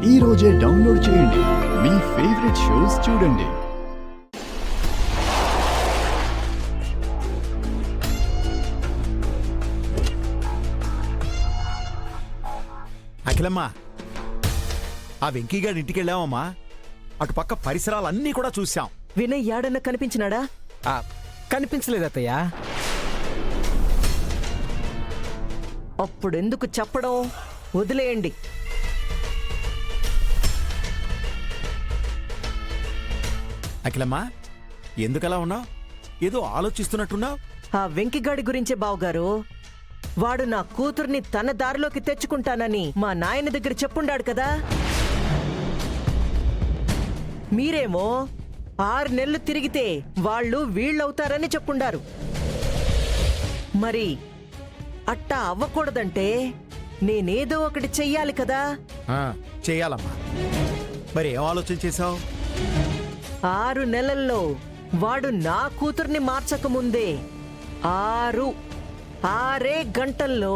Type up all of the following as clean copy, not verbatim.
ఈ రోజే డౌన్లోడ్ చేయండి. మీ ఫేవరెట్ షోస్ చూడండి. అఖిలమ్మా, ఆ వెంకీగాడి ఇంటికి వెళ్ళామమ్మా. అటు పక్క పరిసరాలన్నీ కూడా చూశాం. వినయ్ యాడన్న కనిపించినాడా? కనిపించలేదత్తయ్యా. అప్పుడెందుకు చెప్పడం? వదిలేయండి. అఖిలమ్మా, ఎందుకలా ఉన్నావు? ఏదో ఆలోచిస్తున్నట్టున్నావు. ఆ వెంకిగాడి గురించే బావగారు. వాడు నా కూతుర్ని తన దారిలోకి తెచ్చుకుంటానని మా నాయన దగ్గర చెప్పుండాడు కదా. మీరేమో 6 నెలలు తిరిగితే వాళ్ళు వీళ్ళవుతారని చెప్పుండారు. మరి అట్టా అవ్వకూడదంటే నేనేదో ఒకటి చెయ్యాలి కదా. చెయ్యాలమ్మా. మరి ఏం ఆలోచన చేశావు? 6 నెలల్లో వాడు నా కూతుర్ని మార్చకముందే 6 గంటల్లో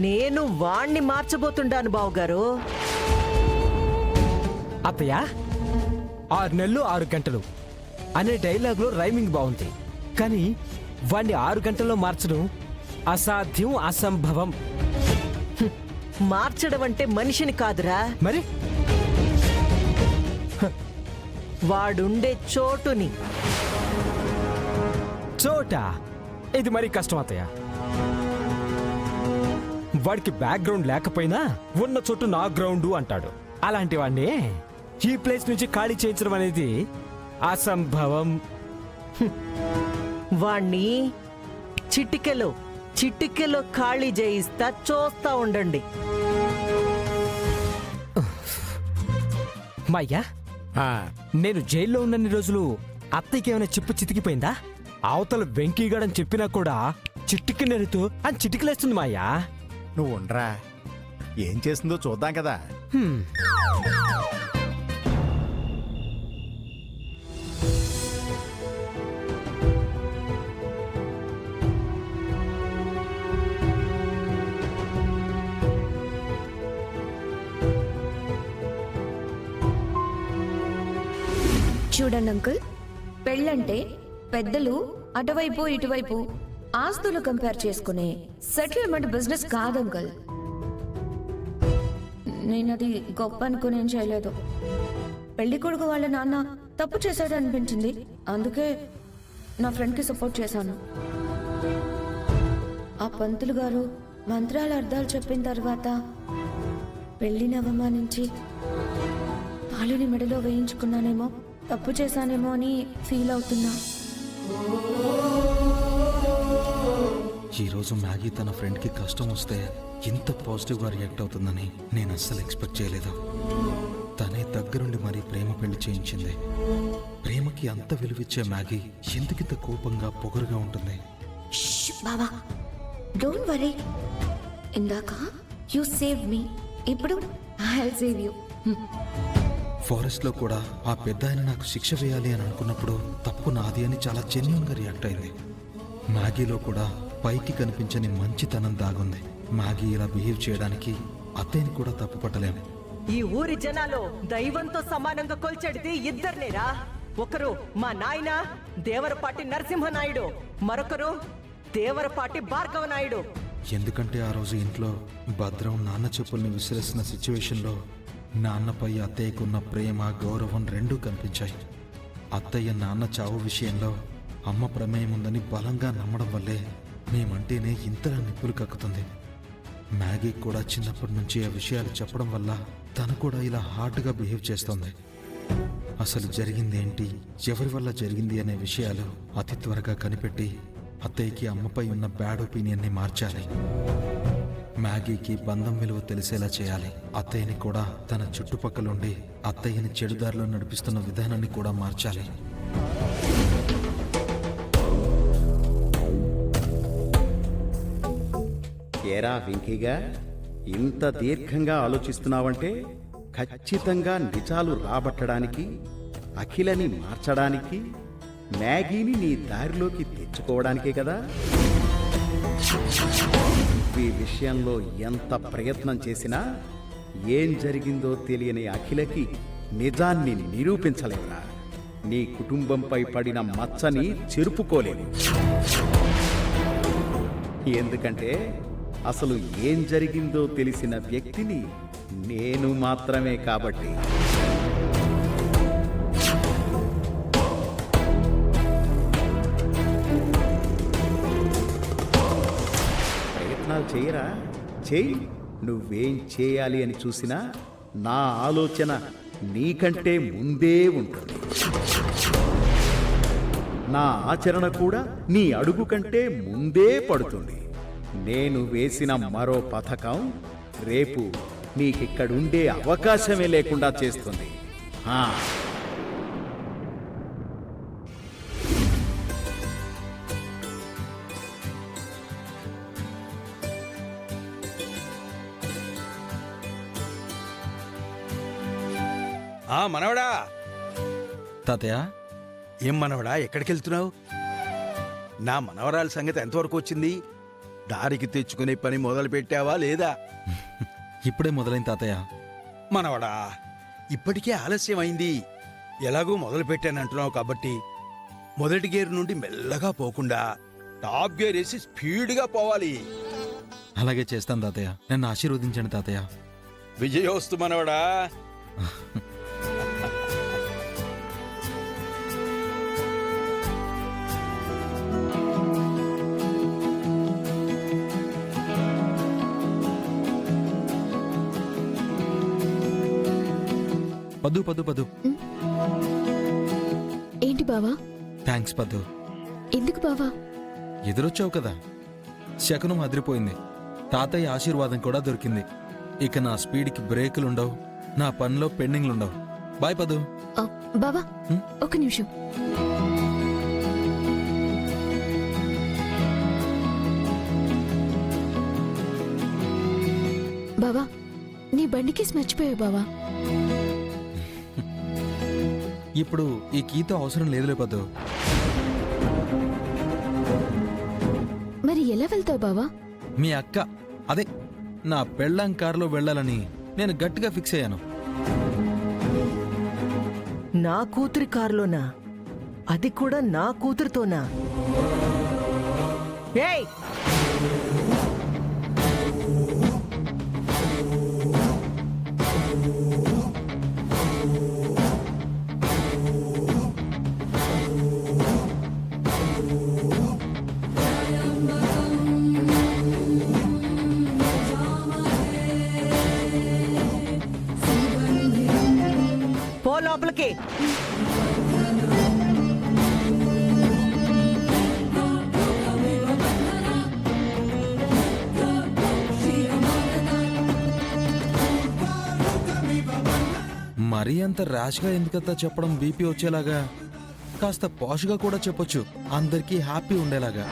నేను వాణ్ణి మార్చబోతుండాను బావగారు. అత్తయ్య, 6 నెలలు 6 గంటలు అనే డైలాగ్లో రైమింగ్ బాగుంది. కానీ వాణ్ణి 6 గంటల్లో మార్చడం అసాధ్యం, అసంభవం. మార్చడం అంటే మనిషిని కాదురా, మరి వాడుండే చోటుని. చోట ఇది మరీ కష్టం అత్తయ్య. వాడికి బ్యాక్గ్రౌండ్ లేకపోయినా ఉన్న చోటు నా గ్రౌండ్ అంటాడు. అలాంటి వాడిని ఈ ప్లేస్ నుంచి ఖాళీ చేయించడం అనేది అసంభవం. వాణ్ణి చిటికెలో ఖాళీ చేయిస్తా, చూస్తా ఉండండి. మాయ్యా, నేను జైల్లో ఉన్నన్ని రోజులు అత్తయ్యకి ఏమైనా చిప్పు చితికిపోయిందా? అవతల వెంకీగాడని చెప్పినా కూడా చిటికి నెరుతూ అని చిటికలేస్తుంది మాయ్యా. నువ్వు ఉండరా, ఏం చేస్తుందో చూద్దాం కదా. చూడండి అంకుల్, పెళ్ళంటే పెద్దలు అటువైపు ఇటువైపు ఆస్తులు కంపేర్ చేసుకునే సెటిల్మెంట్ బిజినెస్ కాదు అంకుల్. నేనది గొప్ప అనుకుని ఏం చేయలేదు. పెళ్లి కొడుకు వాళ్ళ నాన్న తప్పు చేశాడు అనిపించింది, అందుకే నా ఫ్రెండ్కి సపోర్ట్ చేశాను. ఆ పంతులు గారు మంత్రాల అర్థాలు చెప్పిన తర్వాత పెళ్లిని అవమానించి పాలిని మెడలో వేయించుకున్నానేమో, తప్పు చేశానేమో అని ఫీల్ అవుతున్నా. ఈరోజు మ్యాగీ తన ఫ్రెండ్కి కష్టం వస్తే ఇంత పాజిటివ్గా రియాక్ట్ అవుతుందని నేను అస్సలు ఎక్స్పెక్ట్ చేయలేదు. తనే దగ్గరుండి మరీ ప్రేమ పెళ్లి చేయించింది. ప్రేమకి అంత విలువిచ్చే మ్యాగీ ఎందుకింత కోపంగా పొగరుగా ఉంటుంది? బావా, డోంట్ వరీ. ఇందాక యూ సేవ్ మీ, ఇప్పుడు ఐల్ సేవ్ యూ. ఫారెస్ట్ లో కూడా ఆ పెద్ద ఆయన నాకు శిక్ష వేయాలి అని అనుకున్నప్పుడు తప్పు నాది అని చాలా జెన్యూన్ గా రియాక్ట్ అయింది. మ్యాగీలో కూడా పైకి కనిపించని మంచితనం దాగుంది. మ్యాగీ ఇలా బిహేవ్ చేయడానికి అత్తయ్యని కూడా తప్పు పట్టలేము. ఈ ఊరి జనాలు దైవంతో సమానంగా కొల్చెడితే ఇద్దర్నేరా. ఒకరు మా నాయన దేవరపాటి నరసింహనాయుడు, మరొకరు దేవరపాటి భార్గవ నాయుడు. ఎందుకంటే ఆ రోజు ఇంట్లో భద్రం నాన్న చెప్పుల్ని విసిరేసిన సిచ్యువేషన్లో నాన్నపై అత్తయ్యకున్న ప్రేమ, గౌరవం రెండూ కనిపించాయి. అత్తయ్య నాన్న చావు విషయంలో అమ్మ ప్రమేయం ఉందని బలంగా నమ్మడం వల్లే మేమంటేనే ఇంతలా నిప్పులు కక్కుతుంది. మ్యాగీ కూడా చిన్నప్పటి నుంచి ఆ విషయాలు చెప్పడం వల్ల తను కూడా ఇలా హార్డ్గా బిహేవ్ చేస్తోంది. అసలు జరిగిందేంటి, ఎవరి వల్ల జరిగింది అనే విషయాలు అతి త్వరగా కనిపెట్టి అత్తయ్యకి అమ్మపై ఉన్న బ్యాడ్ ఒపీనియన్ని మార్చాలి. మ్యాగీకి బంధం విలువ తెలిసేలా చేయాలి. అత్తయ్యని కూడా తన చుట్టుపక్కలుండి అత్తయ్యని చెడుదారిలో నడిపిస్తున్న విధానాన్ని కూడా మార్చాలి. ఏరా వెంకీగా, ఇంత దీర్ఘంగా ఆలోచిస్తున్నావంటే ఖచ్చితంగా నిజాలు రాబట్టడానికి, అఖిలని మార్చడానికి, మ్యాగీని నీ దారిలోకి తెచ్చుకోవడానికే కదా. ఈ విషయంలో ఎంత ప్రయత్నం చేసినా ఏం జరిగిందో తెలియని అఖిలకి నిజాన్ని నిరూపించలేవురా. నీ కుటుంబంపై పడిన మచ్చని చెరుపుకోలేవు. ఎందుకంటే అసలు ఏం జరిగిందో తెలిసిన వ్యక్తిని నేను మాత్రమే కాబట్టి. ప్రయత్నాలు చేయరా, చేయి. నువ్వేం చేయాలి అని చూసినా నా ఆలోచన నీకంటే ముందే ఉంటుంది. నా ఆచరణ కూడా నీ అడుగు కంటే ముందే పడుతుంది. నేను వేసిన మరో పథకం రేపు నీకిక్కడుండే అవకాశమే లేకుండా చేస్తుంది. మనవడా. తాతయ్య, ఏం మనవడా, ఎక్కడికి వెళ్తున్నావు? నా మనవరాల సంగతి ఎంతవరకు వచ్చింది? దారికి తెచ్చుకునే పని మొదలు పెట్టావా లేదా? ఇప్పుడే మొదలైంది తాతయ్య. మనవడా, ఇప్పటికే ఆలస్యం అయింది. ఎలాగూ మొదలు పెట్టానంటున్నావు కాబట్టి మొదటి గేర్ నుండి మెల్లగా పోకుండా టాప్ గేర్ వేసి స్పీడ్గా పోవాలి. అలాగే చేస్తాను తాతయ్య. నన్ను ఆశీర్వదించండి తాతయ్య. విజయోస్తు మనవడా. పద్దు పద్దు పద్దు. ఏంటి బావా? థ్యాంక్స్ పద్దు. ఎందుకు బావా? ఎదురొచ్చావు కదా, శకునం అదిరిపోయింది. తాతయ్య ఆశీర్వాదం కూడా దొరికింది. ఇక నా స్పీడ్కి బ్రేకులుండవు, నా పనిలో పెండింగ్లుండవు. బాయ్ పద్దు. బావా, ఒక నిమిషం. బావా, నీ బండికి మర్చిపోయావు బావా. ఇప్పుడు ఈ కీతో అవసరం లేదులే పద్దు. మరి ఎలా వెళ్తావు బావా? మీ అక్క, అదే నా పెళ్ళాం కారులో వెళ్ళాలని నేను గట్టిగా ఫిక్స్ అయ్యాను. నా కూతురి కారులోనా? అది కూడా నా కూతురుతోనా? ఏయ్, పో లోపలికి. మరీ అంత ర్యాష్గా ఎందుకంతా చెప్పడం? బీపీ వచ్చేలాగా కాస్త పాష్గా కూడా చెప్పొచ్చు, అందరికీ హ్యాపీ ఉండేలాగా.